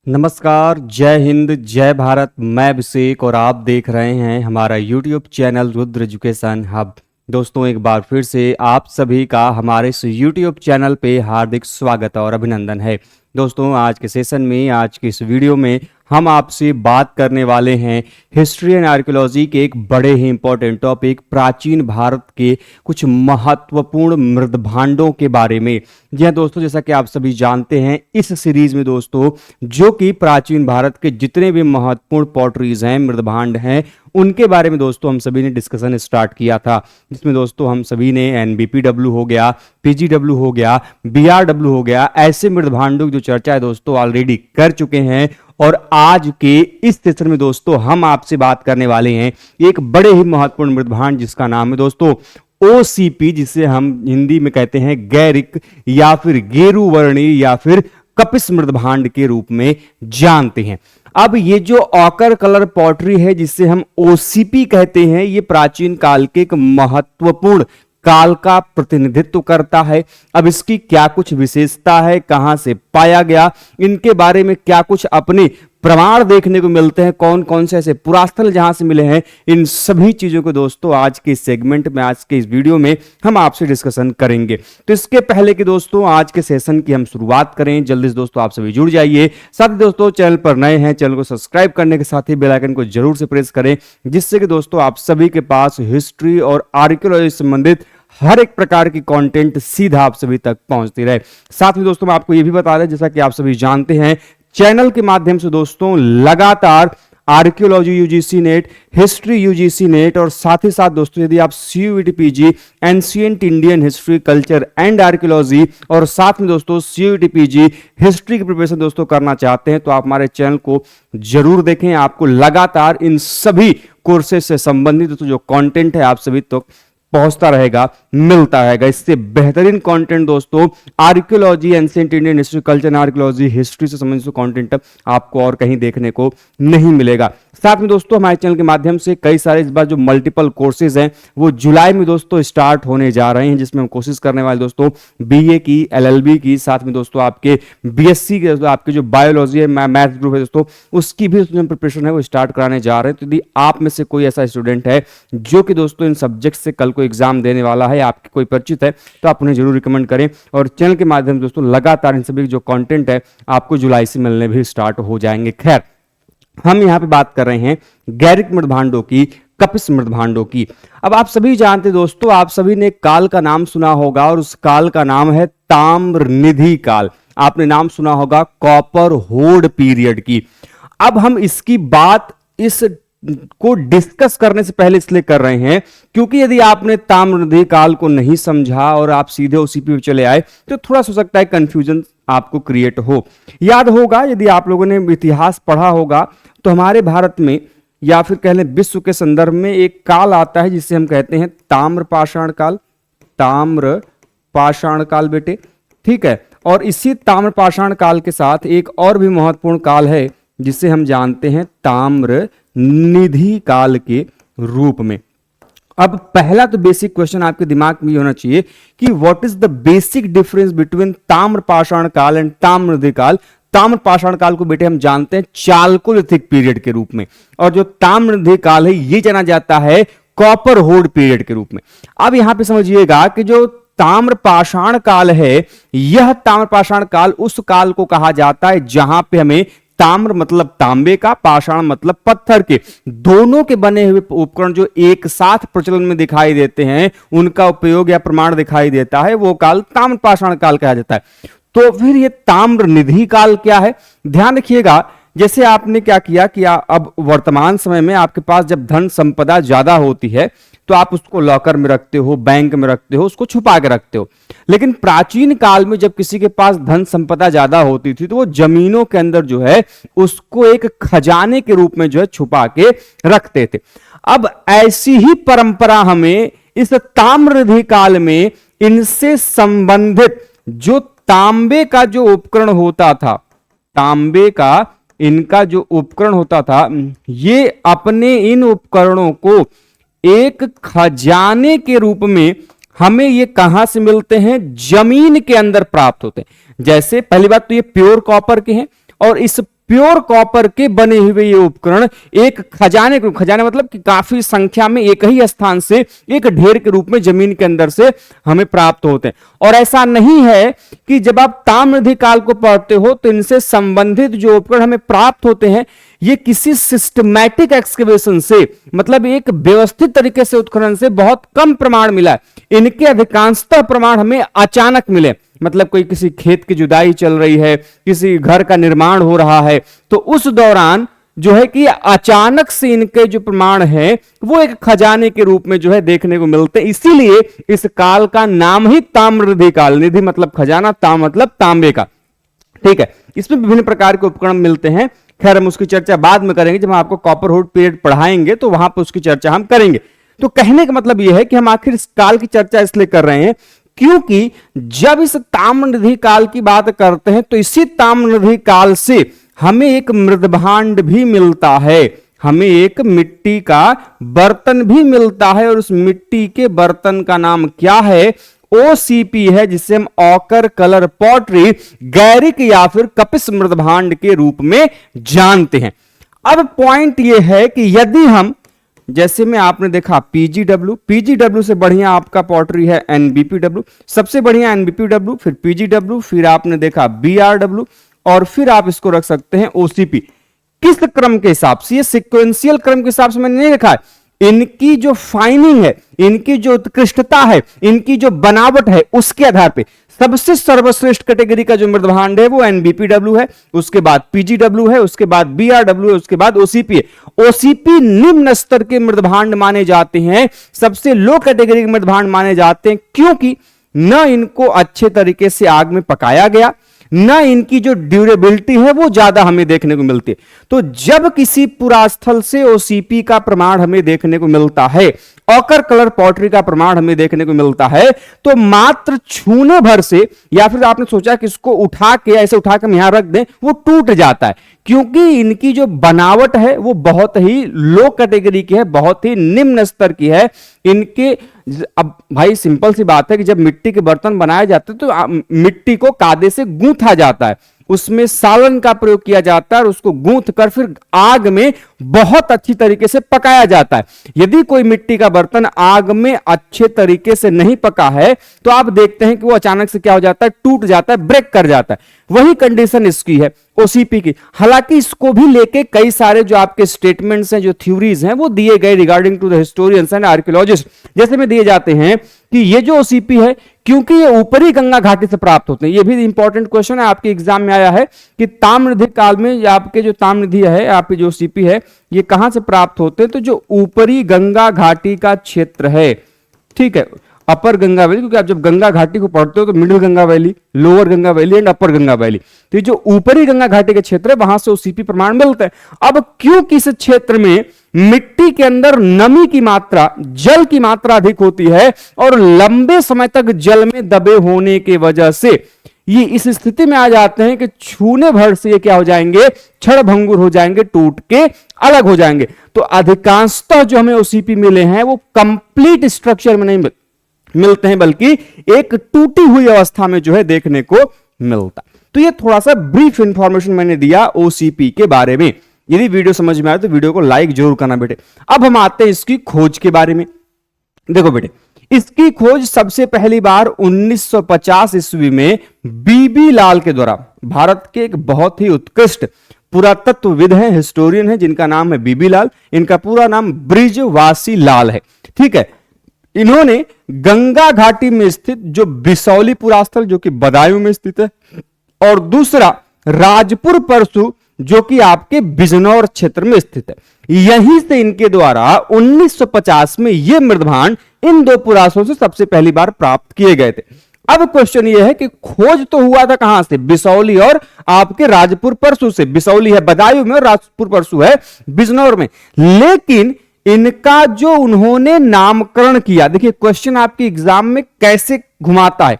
नमस्कार, जय हिंद, जय भारत। मैं अभिषेक और आप देख रहे हैं हमारा YouTube channel Rudra education hub. दोस्तों, एक बार फिर से आप सभी का हमारे इस यूट्यूब चैनल पे हार्दिक स्वागत और अभिनंदन है। दोस्तों, आज के सेशन में, आज के इस वीडियो में हम आपसे बात करने वाले हैं हिस्ट्री एंड आर्कियोलॉजी के एक बड़े ही इंपॉर्टेंट टॉपिक, प्राचीन भारत के कुछ महत्वपूर्ण मृदभांडों के बारे में। जी हाँ दोस्तों, जैसा कि आप सभी जानते हैं, इस सीरीज में दोस्तों जो कि प्राचीन भारत के जितने भी महत्वपूर्ण पॉटरीज हैं, मृदभांड हैं, उनके बारे में दोस्तों हम सभी ने डिस्कशन स्टार्ट किया था, जिसमें दोस्तों हम सभी ने एनबीपीडब्ल्यू हो गया, पीजीडब्ल्यू हो गया, बीआरडब्ल्यू हो गया, ऐसे मृदभांडों की जो चर्चा है दोस्तों ऑलरेडी कर चुके हैं। और आज के इस सेशन में दोस्तों हम आपसे बात करने वाले हैं एक बड़े ही महत्वपूर्ण मृदभांड, जिसका नाम है दोस्तों ओसीपी, जिसे हम हिंदी में कहते हैं गैरिक या फिर गेरुवर्णी या फिर कपिस मृदभांड के रूप में जानते हैं। अब ये जो ऑकर कलर पॉटरी है, जिसे हम ओसीपी कहते हैं, ये प्राचीन काल के एक महत्वपूर्ण काल का प्रतिनिधित्व करता है। अब इसकी क्या कुछ विशेषता है, कहां से पाया गया, इनके बारे में क्या कुछ अपने प्रमाण देखने को मिलते हैं, कौन कौन से ऐसे पुरास्थल जहां से मिले हैं, इन सभी चीजों को दोस्तों आज के सेगमेंट में, आज के इस वीडियो में हम आपसे डिस्कशन करेंगे। तो इसके पहले कि दोस्तों आज के सेशन की हम शुरुआत करें, जल्दी से दोस्तों आप सभी जुड़ जाइए। साथ ही दोस्तों चैनल पर नए हैं, चैनल को सब्सक्राइब करने के साथ ही बेल आइकन को जरूर से प्रेस करें, जिससे कि दोस्तों आप सभी के पास हिस्ट्री और आर्कियोलॉजी से संबंधित हर एक प्रकार की कंटेंट सीधा आप सभी तक पहुंचती रहे। साथ में दोस्तों मैं आपको यह भी बता दें, जैसा कि आप सभी जानते हैं, चैनल के माध्यम से दोस्तों लगातार archaeology UGC net, history UGC net और साथ ही साथ दोस्तों यदि आप CUET PG, ancient Indian history, culture and archaeology और साथ में दोस्तों सीयूईटी पीजी हिस्ट्री की प्रिपरेशन दोस्तों करना चाहते हैं, तो आप हमारे चैनल को जरूर देखें। आपको लगातार इन सभी कोर्सेज से संबंधित दोस्तों जो कंटेंट है आप सभी तक पहुंचता रहेगा, मिलता रहेगा। इससे बेहतरीन कंटेंट दोस्तों archaeology, ancient Indian history, culture, archaeology, history से संबंधित कंटेंट आपको और कहीं देखने को नहीं मिलेगा। साथ में दोस्तों हमारे चैनल के माध्यम से कई सारे इस बार जो मल्टीपल कोर्सेज हैं वो जुलाई में दोस्तों स्टार्ट होने जा रहे हैं, जिसमें हम कोशिश करने वाले दोस्तों बीए की, एलएलबी की, साथ में दोस्तों आपके बीएससी के, आपके जो बायोलॉजी है, मैथ्स ग्रुप है दोस्तों, उसकी भी प्रिपरेशन है वो स्टार्ट कराने जा रहे हैं। तो यदि आप में से कोई ऐसा स्टूडेंट है जो कि दोस्तों इन सब्जेक्ट से कल को एग्जाम देने वाला है, आपके कोई परिचित है, तो आप उन्हें जरूर रिकमेंड करें। और चैनल के माध्यम से दोस्तों लगातार इन सभी जो कंटेंट है आपको जुलाई से मिलने भी स्टार्ट हो जाएंगे। खैर, हम यहां पे बात कर रहे हैं गैरिक मृदभांडों की, कपिस मृदभांडों की। अब आप सभी जानते दोस्तों, आप सभी ने काल का नाम सुना होगा और उस काल का नाम है ताम्रनिधि काल। आपने नाम सुना होगा कॉपर होड पीरियड की। अब हम इसकी बात इस को डिस्कस करने से पहले इसलिए कर रहे हैं क्योंकि यदि आपने ताम्रनिधि काल को नहीं समझा और आप सीधे ओसीपी पे चले आए तो थोड़ा सा हो सकता है कंफ्यूजन आपको क्रिएट हो। याद होगा, यदि आप लोगों ने इतिहास पढ़ा होगा, तो हमारे भारत में या फिर कह लें विश्व के संदर्भ में एक काल आता है जिसे हम कहते हैं ताम्रपाषाण काल। ताम्रपाषाण काल बेटे, ठीक है। और इसी ताम्रपाषाण काल के साथ एक और भी महत्वपूर्ण काल है जिसे हम जानते हैं ताम्रनिधि काल के रूप में। अब पहला तो बेसिक क्वेश्चन आपके दिमाग में होना चाहिए कि what is the basic difference between ताम्रपाषाण काल एंड ताम्रनिधि काल। ताम्रपाषाण काल को बेटे हम जानते हैं चालकोलिथिक पीरियड के रूप में, और जो ताम्रनिधि काल है ये जाना जाता है कॉपर होड पीरियड के रूप में। अब यहां पे समझिएगा कि जो ताम्रपाषाण काल है, यह ताम्रपाषाण काल उस काल को कहा जाता है जहां पे हमें ताम्र मतलब तांबे का, पाषाण मतलब पत्थर के, दोनों के बने हुए उपकरण जो एक साथ प्रचलन में दिखाई देते हैं, उनका उपयोग या प्रमाण दिखाई देता है, वो काल ताम्रपाषाण काल कहा जाता है। तो फिर ये ताम्रनिधि काल क्या है? ध्यान रखिएगा, जैसे आपने क्या किया कि अब वर्तमान समय में आपके पास जब धन संपदा ज्यादा होती है तो आप उसको लॉकर में रखते हो, बैंक में रखते हो, उसको छुपा के रखते हो। लेकिन प्राचीन काल में जब किसी के पास धन संपदा ज्यादा होती थी तो वो जमीनों के अंदर जो है उसको एक खजाने के रूप में जो है छुपा के रखते थे। अब ऐसी ही परंपरा हमें इस ताम्रनिधि काल में इनसे संबंधित जो तांबे का जो उपकरण होता था, तांबे का इनका जो उपकरण होता था, ये अपने इन उपकरणों को एक खजाने के रूप में हमें ये कहां से मिलते हैं? जमीन के अंदर प्राप्त होते हैं। जैसे पहली बात तो ये प्योर कॉपर के हैं और इस प्योर कॉपर के बने हुए ये उपकरण एक खजाने मतलब कि काफी संख्या में एक ही स्थान से एक ढेर के रूप में जमीन के अंदर से हमें प्राप्त होते हैं। और ऐसा नहीं है कि जब आप ताम्रनिधि काल को पढ़ते हो तो इनसे संबंधित जो उपकरण हमें प्राप्त होते हैं ये किसी सिस्टमैटिक एक्सकेवेशन से, मतलब एक व्यवस्थित तरीके से उत्खनन से बहुत कम प्रमाण मिला है। इनके अधिकांशतः प्रमाण हमें अचानक मिले, मतलब कोई किसी खेत की जुताई चल रही है, किसी घर का निर्माण हो रहा है, तो उस दौरान जो है कि अचानक से इनके जो प्रमाण है वो एक खजाने के रूप में जो है देखने को मिलते हैं। इसीलिए इस काल का नाम ही ताम्रनिधि काल, निधि मतलब खजाना, ताम मतलब तांबे का। ठीक है, इसमें विभिन्न प्रकार के उपकरण मिलते हैं। खैर हम उसकी चर्चा बाद में करेंगे, जब हम आपको कॉपरवुड पीरियड पढ़ाएंगे तो वहां पर उसकी चर्चा हम करेंगे। तो कहने का मतलब यह है कि हम आखिर इस काल की चर्चा इसलिए कर रहे हैं क्योंकि जब इस ताम्रनिधि काल की बात करते हैं तो इसी ताम्रनिधि काल से हमें एक मृदभांड भी मिलता है, हमें एक मिट्टी का बर्तन भी मिलता है, और उस मिट्टी के बर्तन का नाम क्या है? ओसीपी है, जिसे हम ऑकर कलर पॉटरी, गैरिक या फिर कपिस मृदभांड के रूप में जानते हैं। अब पॉइंट यह है कि यदि हम, जैसे में आपने देखा पीजीडब्ल्यू से बढ़िया आपका पॉटरी है एनबीपीडब्ल्यू, सबसे बढ़िया एनबीपीडब्ल्यू, फिर पीजीडब्ल्यू, फिर आपने देखा बीआरडब्ल्यू, और फिर आप इसको रख सकते हैं ओसीपी। किस क्रम के हिसाब से? ये सिक्वेंशियल क्रम के हिसाब से मैंने नहीं रखा है, इनकी जो फाइनिंग है, इनकी जो उत्कृष्टता है, इनकी जो बनावट है, उसके आधार पे सबसे सर्वश्रेष्ठ कैटेगरी का जो मृदभांड है वो एनबीपीडब्ल्यू है, उसके बाद पीजीडब्ल्यू है, उसके बाद बीआरडब्ल्यू है, उसके बाद ओसीपी है। ओसीपी निम्न स्तर के मृदभांड माने जाते हैं, सबसे लो कैटेगरी के मृदभांड माने जाते हैं, क्योंकि न इनको अच्छे तरीके से आग में पकाया गया, न इनकी जो ड्यूरेबिलिटी है वो ज्यादा हमें देखने को मिलती है। तो जब किसी पुरास्थल से ओसीपी का प्रमाण हमें देखने को मिलता है, ऑकर कलर पॉटरी का प्रमाण हमें देखने को मिलता है, तो मात्र छूने भर से, या फिर आपने सोचा कि इसको उठा के ऐसे उठा के हम यहां रख दें, वो टूट जाता है, क्योंकि इनकी जो बनावट है वो बहुत ही लो कैटेगरी की है, बहुत ही निम्न स्तर की है। इनके, अब भाई सिंपल सी बात है कि जब मिट्टी के बर्तन बनाए जाते हैं तो मिट्टी को कादे से गूंथा जाता है, उसमें सालन का प्रयोग किया जाता है और उसको गूंथ कर फिर आग में बहुत अच्छी तरीके से पकाया जाता है। यदि कोई मिट्टी का बर्तन आग में अच्छे तरीके से नहीं पका है तो आप देखते हैं कि वो अचानक से क्या हो जाता है, टूट जाता है, ब्रेक कर जाता है। वही कंडीशन इसकी है ओसीपी की। हालांकि इसको भी लेके कई सारे जो आपके स्टेटमेंट्स हैं, जो थ्योरीज हैं, वो दिए गए regarding to the historians and archaeologists, जैसे में दिए जाते हैं कि ये जो ओसीपी है, क्योंकि ये ऊपरी गंगा घाटी से प्राप्त होते हैं। ये भी इंपॉर्टेंट क्वेश्चन है, आपके एग्जाम में आया है कि ताम्रनिधि काल में आपके जो ताम्रनिधि है, आपके जो ओसीपी है, ये कहां से प्राप्त होते हैं? तो जो ऊपरी गंगा घाटी का क्षेत्र है, ठीक है, अपर गंगा वैली, क्योंकि आप जब गंगा घाटी को पढ़ते हो तो middle Ganga valley, lower Ganga valley and upper Ganga valley, तो जो ऊपरी गंगा घाटी के क्षेत्र है वहां से ओसीपी प्रमाण मिलता है। अब क्योंकि इस क्षेत्र में मिट्टी के अंदर नमी की मात्रा, जल की मात्रा अधिक होती है और लंबे समय तक जल में दबे होने की वजह से ये इस स्थिति में आ जाते हैं कि छूने भर से ये क्या हो जाएंगे, क्षण भंगुर हो जाएंगे, टूट के अलग हो जाएंगे। तो अधिकांशतः जो हमें ओसीपी मिले हैं वो कंप्लीट स्ट्रक्चर में नहीं मिलते हैं, बल्कि एक टूटी हुई अवस्था में जो है देखने को मिलता। तो ये थोड़ा सा ब्रीफ इंफॉर्मेशन मैंने दिया ओसीपी के बारे में। यदि वीडियो समझ में आए तो वीडियो को लाइक जरूर करना बेटे। अब हम आते हैं इसकी खोज के बारे में। देखो बेटे, इसकी खोज सबसे पहली बार 1950 ईस्वी में बीबी लाल के द्वारा, भारत के एक बहुत ही उत्कृष्ट पुरातत्वविद हैं, हिस्टोरियन हैं, जिनका नाम है बीबी लाल। इनका पूरा नाम ब्रिजवासी लाल है, ठीक है। इन्होंने गंगा घाटी में स्थित जो बिसौली पुरास्थल, जो कि बदायूं में स्थित है, और दूसरा राजपुर परसू, जो कि आपके बिजनौर क्षेत्र में स्थित है, यहीं से इनके द्वारा 1950 में ये मृदभांड इन दो पुरास्थलों से सबसे पहली बार प्राप्त किए गए थे। अब क्वेश्चन ये है कि खोज तो हुआ था कहां से? बिसौली और आपके राजपुर परसू से। बिसौली है बदायूं में और राजपुर परसू है बिजनौर में। लेकिन इनका जो उन्होंने नामकरण किया, देखिए क्वेश्चन आपके एग्जाम में कैसे घुमाता है।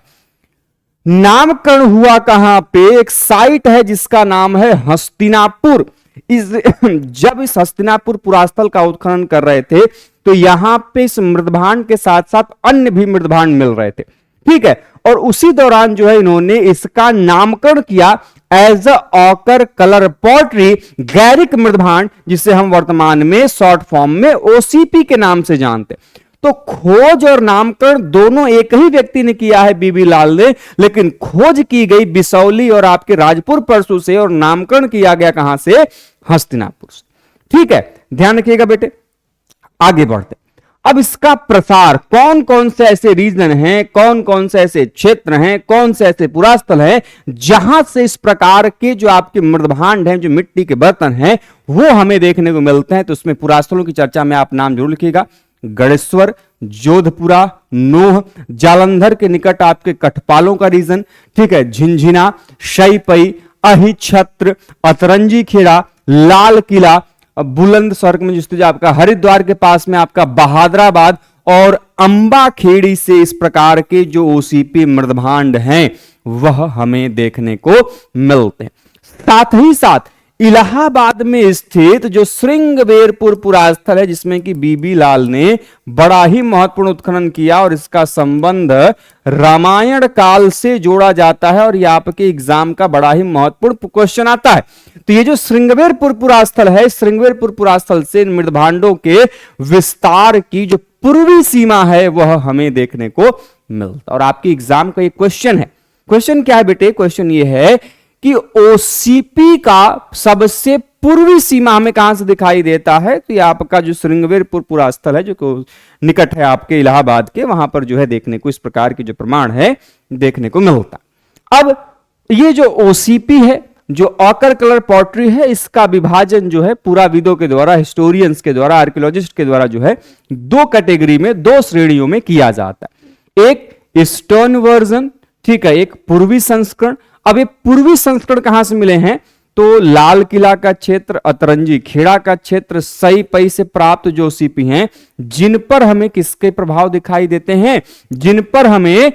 नामकरण हुआ कहां पे? एक साइट है जिसका नाम है हस्तिनापुर। जब इस हस्तिनापुर पुरास्थल का उत्खनन कर रहे थे तो यहां पे इस मृदभांड के साथ साथ अन्य भी मृदभांड मिल रहे थे, ठीक है। और उसी दौरान जो है इन्होंने इसका नामकरण किया as a ochre colour pottery, गैरिक मृदभांड, जिसे हम वर्तमान में शॉर्ट फॉर्म में ओसीपी के नाम से जानते हैं। तो खोज और नामकरण दोनों एक ही व्यक्ति ने किया है, बीबी लाल ने, लेकिन खोज की गई बिसौली और आपके राजपुर परसू से और नामकरण किया गया कहां से, हस्तिनापुर से। ठीक है, ध्यान रखिएगा बेटे। आगे बढ़ते, अब इसका प्रसार कौन कौन से ऐसे रीजन हैं, कौन कौन से ऐसे क्षेत्र हैं, कौन से ऐसे पुरास्थल हैं जहां से इस प्रकार के जो आपके मृदभांड हैं, जो मिट्टी के बर्तन हैं, वो हमें देखने को मिलते हैं। तो उसमें पुरास्थलों की चर्चा में आप नाम जरूर लिखिएगा। गणेश्वर, जोधपुरा, नोह, जालंधर के निकट आपके कठपालों का रीजन, ठीक है, झिंझिना, शैपई, अहिछत्र, अतरंजी खेड़ा, लाल किला, बुलंद स्वर्ग में जिस आपका हरिद्वार के पास में आपका बहादुराबाद और अंबा खेड़ी से इस प्रकार के जो ओसीपी मृदभांड हैं वह हमें देखने को मिलते हैं। साथ ही साथ इलाहाबाद में स्थित जो श्रृंगवेरपुर पुरास्थल है, जिसमें कि बीबी लाल ने बड़ा ही महत्वपूर्ण उत्खनन किया और इसका संबंध रामायण काल से जोड़ा जाता है और यह आपके एग्जाम का बड़ा ही महत्वपूर्ण क्वेश्चन आता है। तो ये जो श्रृंगवेरपुर पुरास्थल है, श्रृंगवेरपुर पुरास्थल से मृदभांडों के विस्तार की जो पूर्वी सीमा है वह हमें देखने को मिलता। और आपके एग्जाम का एक क्वेश्चन है, क्वेश्चन क्या है बेटे, क्वेश्चन ये है कि ओसीपी का सबसे पूर्वी सीमा हमें कहां से दिखाई देता है। तो ये आपका जो श्रृंगवेरपुर पुरास्थल है, जो निकट है आपके इलाहाबाद के, वहां पर जो है देखने को इस प्रकार के जो प्रमाण है देखने को मिलता। अब ये जो ओसीपी है, जो ऑकर कलर पॉटरी है, इसका विभाजन जो है पुराविदों के द्वारा, हिस्टोरियंस के द्वारा, आर्कियोलॉजिस्ट के द्वारा जो है दो कैटेगरी में, दो श्रेणियों में किया जाता है। एक ईस्टर्न वर्जन, ठीक है, एक पूर्वी संस्करण। अब ये पूर्वी संस्करण कहां से मिले हैं, तो लाल किला का क्षेत्र, अतरंजी खेड़ा का क्षेत्र, सईपई से प्राप्त जो ओसीपी हैं, जिन पर हमें किसके प्रभाव दिखाई देते हैं, जिन पर हमें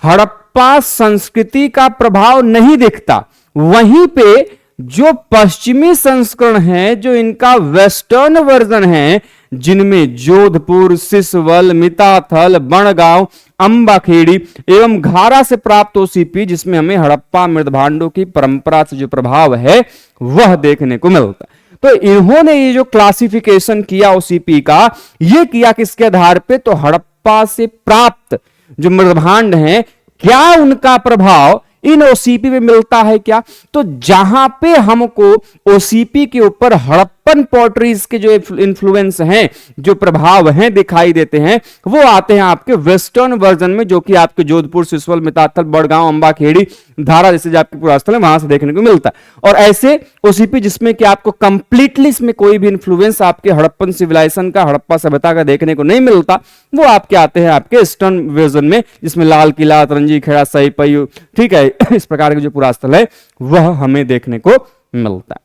हड़प्पा संस्कृति का प्रभाव नहीं दिखता। वहीं पे जो पश्चिमी संस्करण है, जो इनका वेस्टर्न वर्जन है, जिनमें जोधपुर, सिसवल, मिताथल, बनगांव, अंबाखेड़ी एवं घारा से प्राप्त ओसीपी, जिसमें हमें हड़प्पा मृदभांडों की परंपरा से जो प्रभाव है वह देखने को मिलता है। तो इन्होंने ये जो क्लासिफिकेशन किया ओसीपी का, ये किया किसके आधार पे, तो हड़प्पा से प्राप्त जो मृदभांड हैं, क्या उनका प्रभाव इन ओसीपी में मिलता है क्या। तो जहां पे हमको ओसीपी के ऊपर हड़प्पन पॉटरीज के जो इन्फ्लुएंस हैं, जो प्रभाव हैं दिखाई देते हैं, वो आते हैं आपके वेस्टर्न वर्जन में, जो कि आपके जोधपुर, सिसवल, मिताथल, बड़गांव, अंबाखेड़ी, धारा जैसे जो आपके पुरास्थल है वहां से देखने को मिलता है। और ऐसे ओसीपी जिसमें कि आपको कंप्लीटली इसमें कोई भी इन्फ्लुएंस आपके हड़प्पन सिविलाइजेशन का, हड़प्पा सभ्यता का देखने को नहीं मिलता, वो आपके आते हैं आपके ईस्टर्न वर्जन में, जिसमें लाल किला, अतरंजी खेड़ा, सईपई, ठीक है, इस प्रकार के जो पुरास्थल है वह हमें देखने को मिलता है।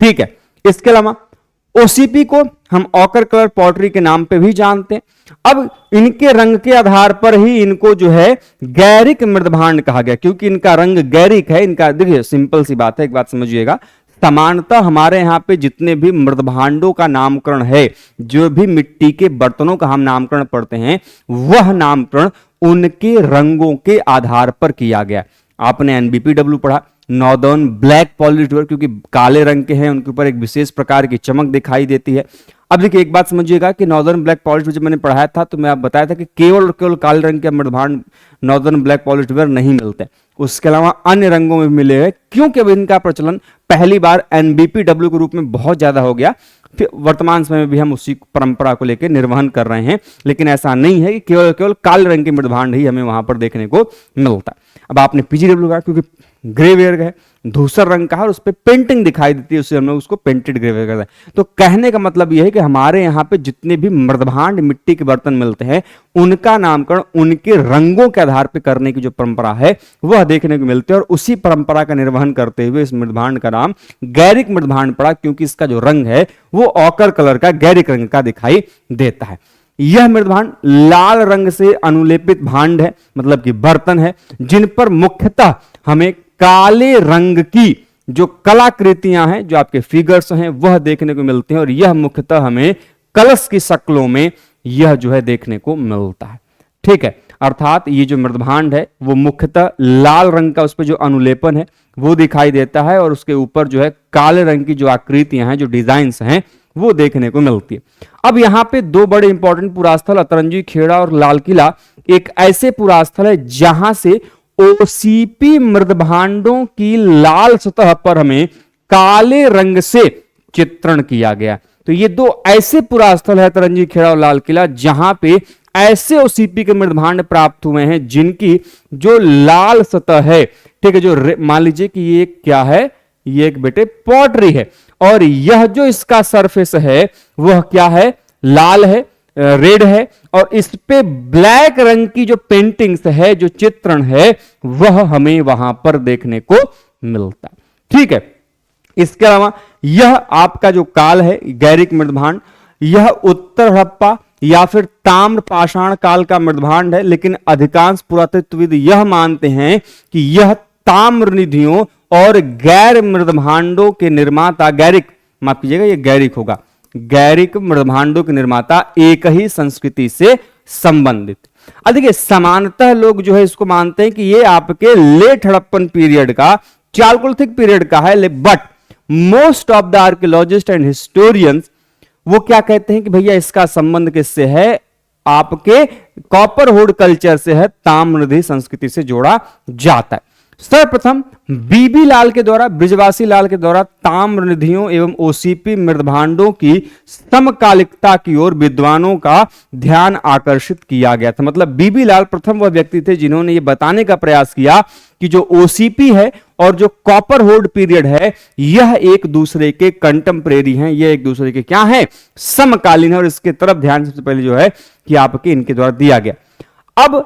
ठीक है, इसके अलावा ओसीपी को हम ऑकर कलर पॉटरी के नाम पे भी जानते हैं। अब इनके रंग के आधार पर ही इनको जो है गैरिक मृदभांड कहा गया, क्योंकि इनका रंग गैरिक है। इनका देखिए सिंपल सी बात है, एक बात समझिएगा, समानतः हमारे यहाँ पे जितने भी मृदभांडों का नामकरण है, जो भी मिट्टी के बर्तनों का हम नामकरण पढ़ते हैं, वह नामकरण उनके रंगों के आधार पर किया गया। आपने एनबीपीडब्ल्यू पढ़ा, नॉर्दर्न ब्लैक पॉलिश्ड रिवर, क्योंकि काले रंग के हैं, उनके ऊपर एक विशेष प्रकार की चमक दिखाई देती है। अब देखिए एक बात समझिएगा कि नॉर्दर्न ब्लैक पॉलिश्ड जब मैंने पढ़ाया था तो मैं आप बताया था कि केवल काले रंग के मृदभांड नॉर्दर्न ब्लैक पॉलिश्ड रिवर नहीं मिलते, उसके अलावा अन्य रंगों में मिले हैं, क्योंकि अब इनका प्रचलन पहली बार एनबीपीडब्ल्यू के रूप में बहुत ज्यादा हो गया। फिर वर्तमान समय में भी हम उसी परंपरा को लेकर निर्वहन कर रहे हैं, लेकिन ऐसा नहीं है कि केवल काले रंग के मृदभांड ही हमें वहां पर देखने को मिलता है। अब आपने पीजीडब्ल्यू कहा, क्योंकि ग्रे वेयर है, धूसर रंग का है और उस पर पेंटिंग दिखाई देती है, उससे हम लोग उसको पेंटेड ग्रे वेयर कहते हैं। तो कहने का मतलब यह है कि हमारे यहाँ पे जितने भी मृदभांड मिट्टी के बर्तन मिलते हैं, उनका नामकरण उनके रंगों के आधार पर करने की जो परंपरा है वह देखने को मिलती है। और उसी परंपरा का निर्वहन करते हुए इस मृदभांड का नाम गैरिक मृदभांड पड़ा, क्योंकि इसका जो रंग है वो ऑकर कलर का, गैरिक रंग का दिखाई देता है। यह मृदभांड लाल रंग से अनुलेपित भांड है, मतलब कि बर्तन है, जिन पर मुख्यतः हमें काले रंग की जो कलाकृतियां हैं, जो आपके फिगर्स हैं, वह देखने को मिलते हैं। और यह मुख्यतः हमें कलश की शक्लों में यह जो है देखने को मिलता है। ठीक है, अर्थात ये जो मृदभांड है वो मुख्यतः लाल रंग का, उस पर जो अनुलेपन है वो दिखाई देता है और उसके ऊपर जो है काले रंग की जो आकृतियां हैं, जो डिजाइन्स हैं, वो देखने को मिलती है। अब यहाँ पे दो बड़े इंपॉर्टेंट पुरास्थल अतरंजी खेड़ा और लाल किला एक ऐसे पुरास्थल है जहां से ओसीपी मृदभांडों की लाल सतह पर हमें काले रंग से चित्रण किया गया। तो ये दो ऐसे पुरास्थल है अतरंजी खेड़ा और लाल किला जहां पे ऐसे ओसीपी के मृदभांड प्राप्त हुए हैं जिनकी जो लाल सतह है, ठीक है, जो मान लीजिए कि ये क्या है, ये एक बेटे पॉटरी है और यह जो इसका सरफेस है वह क्या है, लाल है, रेड है और इस पे ब्लैक रंग की जो पेंटिंग्स है, जो चित्रण है, वह हमें वहां पर देखने को मिलता है। ठीक है, इसके अलावा यह आपका जो काल है गैरिक मृदभांड, यह उत्तर हड़प्पा या फिर ताम्र पाषाण काल का मृदभांड है, लेकिन अधिकांश पुरातत्वविद यह मानते हैं कि यह ताम्र निधियों और गैर मृदभांडों के निर्माता गैरिक, माफ कीजिएगा ये गैरिक होगा, गैरिक मृदभांडों के निर्माता एक ही संस्कृति से संबंधित। देखिए समानतः लोग जो है इसको मानते हैं कि ये आपके लेट हड़प्पन पीरियड का, चालकोलिथिक पीरियड का है, but most of the archaeologist and historians वो क्या कहते हैं कि भैया इसका संबंध किससे है, आपके कॉपरवुड कल्चर से है, ताम्रनिधि संस्कृति से जोड़ा जाता है। सर्वप्रथम बीबी लाल के द्वारा, ब्रिजवासी लाल के द्वारा ताम्रनिधियों एवं ओसीपी मृदभांडों की समकालिकता की ओर विद्वानों का ध्यान आकर्षित किया गया था। मतलब बीबी लाल प्रथम वह व्यक्ति थे जिन्होंने यह बताने का प्रयास किया कि जो ओसीपी है और जो कॉपरवुड पीरियड है यह एक दूसरे के कंटेम्परेरी हैं, यह एक दूसरे के क्या है, समकालीन है और इसके तरफ ध्यान सबसे पहले जो है कि आपके इनके द्वारा दिया गया। अब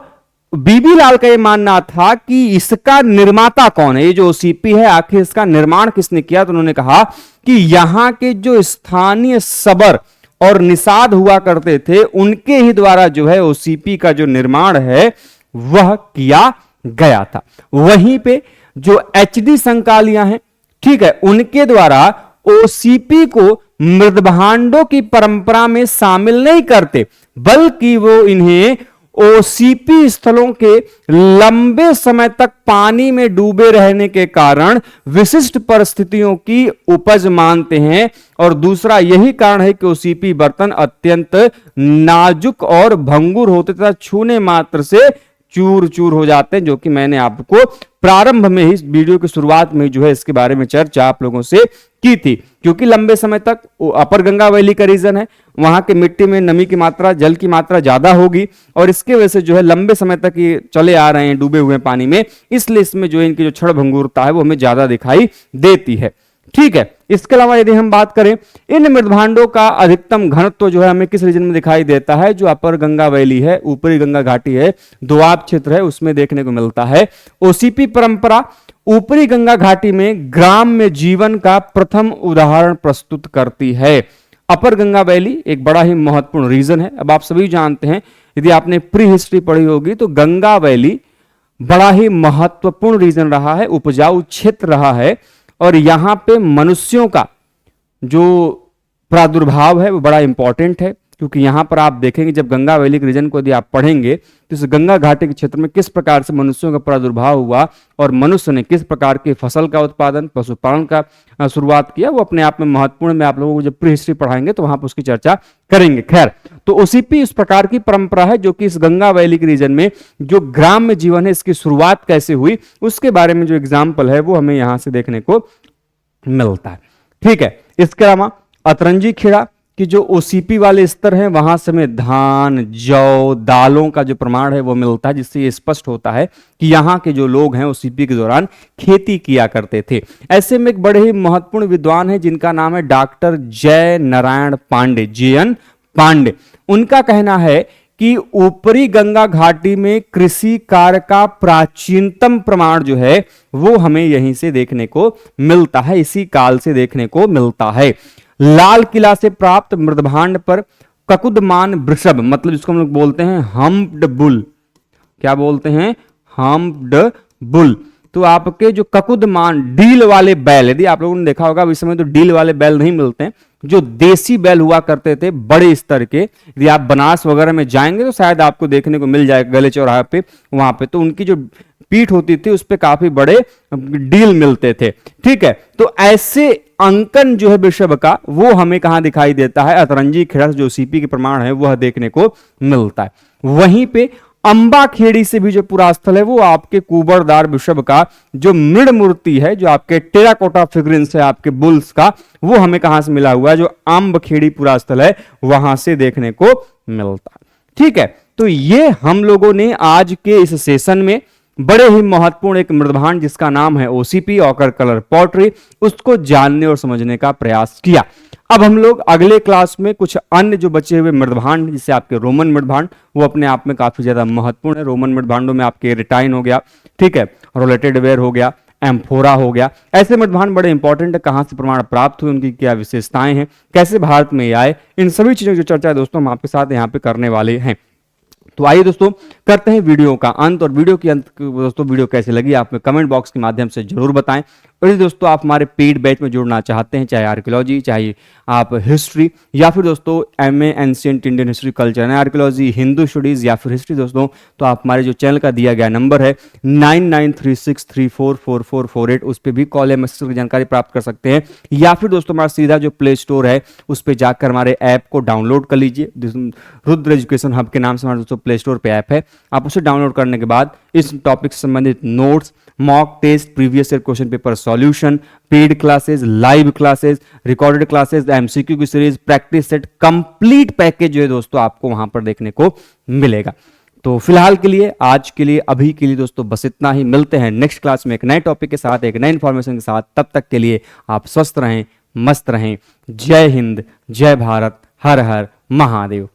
बीबी लाल का यह मानना था कि इसका निर्माता कौन है, ये जो ओसीपी है आखिर इसका निर्माण किसने किया, तो उन्होंने कहा कि यहां के जो स्थानीय सबर और निषाद हुआ करते थे उनके ही द्वारा जो है ओसीपी का जो निर्माण है वह किया गया था। वहीं पे जो एचडी संकालियां हैं, ठीक है, उनके द्वारा ओसीपी को मृदभांडों की परंपरा में शामिल नहीं करते, बल्कि वो इन्हें ओसीपी स्थलों के लंबे समय तक पानी में डूबे रहने के कारण विशिष्ट परिस्थितियों की उपज मानते हैं। और दूसरा यही कारण है कि ओसीपी बर्तन अत्यंत नाजुक और भंगुर होते तथा छूने मात्र से चूर चूर हो जाते हैं, जो कि मैंने आपको प्रारंभ में ही वीडियो की शुरुआत में जो है इसके बारे में चर्चा आप लोगों से की थी। क्योंकि लंबे समय तक अपर गंगा वैली का रीजन है, वहां के मिट्टी में नमी की मात्रा, जल की मात्रा ज्यादा होगी और इसके वजह से जो है लंबे समय तक ये चले आ रहे हैं डूबे हुए पानी में, इसलिए इसमें जो है इनकी जो क्षण भंगुरता है वो हमें ज्यादा दिखाई देती है। ठीक है, इसके अलावा यदि हम बात करें इन मृदभांडों का अधिकतम घनत्व जो है हमें किस रीजन में दिखाई देता है, जो अपर गंगा वैली है, ऊपरी गंगा घाटी है, दोआब क्षेत्र है, उसमें देखने को मिलता है। ओसीपी परंपरा ऊपरी गंगा घाटी में ग्राम्य जीवन का प्रथम उदाहरण प्रस्तुत करती है। अपर गंगा वैली एक बड़ा ही महत्वपूर्ण रीजन है। अब आप सभी जानते हैं, यदि आपने प्री हिस्ट्री पढ़ी होगी तो गंगा वैली बड़ा ही महत्वपूर्ण रीजन रहा है, उपजाऊ क्षेत्र रहा है और यहां पे मनुष्यों का जो प्रादुर्भाव है वो बड़ा इंपॉर्टेंट है। क्योंकि यहां पर आप देखेंगे जब गंगा वैली के रीजन को यदि आप पढ़ेंगे तो इस गंगा घाटी के क्षेत्र में किस प्रकार से मनुष्यों का प्रादुर्भाव हुआ और मनुष्य ने किस प्रकार के फसल का उत्पादन, पशुपालन का शुरुआत किया, वो अपने आप में महत्वपूर्ण। मैं आप लोगों को जब प्री हिस्ट्री पढ़ाएंगे तो वहां पर उसकी चर्चा करेंगे। खैर, तो ओसीपी इस प्रकार की परंपरा है जो कि इस गंगा वैली के रीजन में जो ग्राम्य जीवन है इसकी शुरुआत कैसे हुई उसके बारे में जो एग्जाम्पल है वो हमें यहां से देखने को मिलता है। ठीक है, इसके अलावा अतरंजी खेड़ा कि जो ओसीपी वाले स्तर हैं वहां से हमें धान, जौ, दालों का जो प्रमाण है वो मिलता है, जिससे ये स्पष्ट होता है कि यहाँ के जो लोग हैं ओसीपी के दौरान खेती किया करते थे। ऐसे में एक बड़े ही महत्वपूर्ण विद्वान है जिनका नाम है डॉक्टर जय नारायण पांडे, JN पांडे। उनका कहना है कि ऊपरी गंगा घाटी में कृषि कार्य का प्राचीनतम प्रमाण जो है वो हमें यहीं से देखने को मिलता है, इसी काल से देखने को मिलता है। लाल किला से प्राप्त मृदभांड पर ककुदमान वृषभ, मतलब जिसको हम लोग बोलते हैं हम्प्ड बुल, क्या बोलते हैं, हम्प्ड बुल, तो आपके जो ककुदमान डील वाले बैल, यदि आप लोगों ने देखा होगा इस समय तो डील वाले बैल नहीं मिलते हैं, जो देसी बैल हुआ करते थे बड़े स्तर के, यदि आप बनास वगैरह में जाएंगे तो शायद आपको देखने को मिल जाएगा गले चौराहे पे, वहां पे तो उनकी जो पीठ होती थी उस पे काफी बड़े डील मिलते थे। ठीक है, तो ऐसे अंकन जो है वृषभ का वो हमें कहां दिखाई देता है, अतरंजी खेड़ा जो सीपी के प्रमाण है वह देखने को मिलता है। वहीं पे अंबा खेड़ी से भी जो पुरास्थल है वो आपके कुबड़दार वृषभ का जो मृण मूर्ति है, जो आपके टेराकोटा फिगरिन्स है आपके बुल्स का, वो हमें कहां से मिला हुआ है, जो अंब खेड़ी पुरास्थल है वहां से देखने को मिलता है। ठीक है, तो ये हम लोगों ने आज के इस सेशन में बड़े ही महत्वपूर्ण एक मृदभांड जिसका नाम है ओसीपी ऑकर कलर पॉटरी, उसको जानने और समझने का प्रयास किया। अब हम लोग अगले क्लास में कुछ अन्य जो बचे हुए मृदभांड, जिसे आपके रोमन मृदभांड, वो अपने आप में काफी ज्यादा महत्वपूर्ण है। रोमन मृदभांडों में आपके रिटाइन हो गया, ठीक है, रोलेटेड वेयर हो गया, एम्फोरा हो गया, ऐसे मृदभांड बड़े इंपॉर्टेंट है। कहां से प्रमाण प्राप्त हुए, उनकी क्या विशेषताएं हैं, कैसे भारत में आए, इन सभी चीजों की चर्चा है दोस्तों हम आपके साथ यहाँ पे करने वाले हैं। तो आइए दोस्तों करते हैं वीडियो का अंत, और वीडियो के अंत दोस्तों वीडियो कैसी लगी आप में कमेंट बॉक्स के माध्यम से जरूर बताएं। और यदि दोस्तों आप हमारे पेड बैच में जुड़ना चाहते हैं, चाहे आर्कियोलॉजी, चाहे आप हिस्ट्री, या फिर दोस्तों MA ancient Indian history culture and archaeology, Hindu studies या फिर हिस्ट्री दोस्तों, तो आप हमारे जो चैनल का दिया गया नंबर है 9936344448, उस पर भी कॉल या मैसेज की जानकारी प्राप्त कर सकते हैं। या फिर दोस्तों हमारा सीधा जो प्ले स्टोर है उस पर जाकर हमारे ऐप को डाउनलोड कर लीजिए। रुद्र एजुकेशन हब के नाम से हमारे दोस्तों प्ले स्टोर पे ऐप है, आप उसे डाउनलोड करने के बाद इस टॉपिक से संबंधित notes, mock test, previous year question paper solution, paid classes, live classes, recorded classes, MCQ की series, practice set, complete package जो है दोस्तों आपको वहां पर देखने को मिलेगा। तो फिलहाल के लिए, आज के लिए, अभी के लिए दोस्तों बस इतना ही। मिलते हैं नेक्स्ट क्लास में एक नए टॉपिक के साथ, एक नए इंफॉर्मेशन के साथ। तब तक के लिए आप स्वस्थ रहें, मस्त रहें। जय हिंद, जय भारत, हर हर महादेव।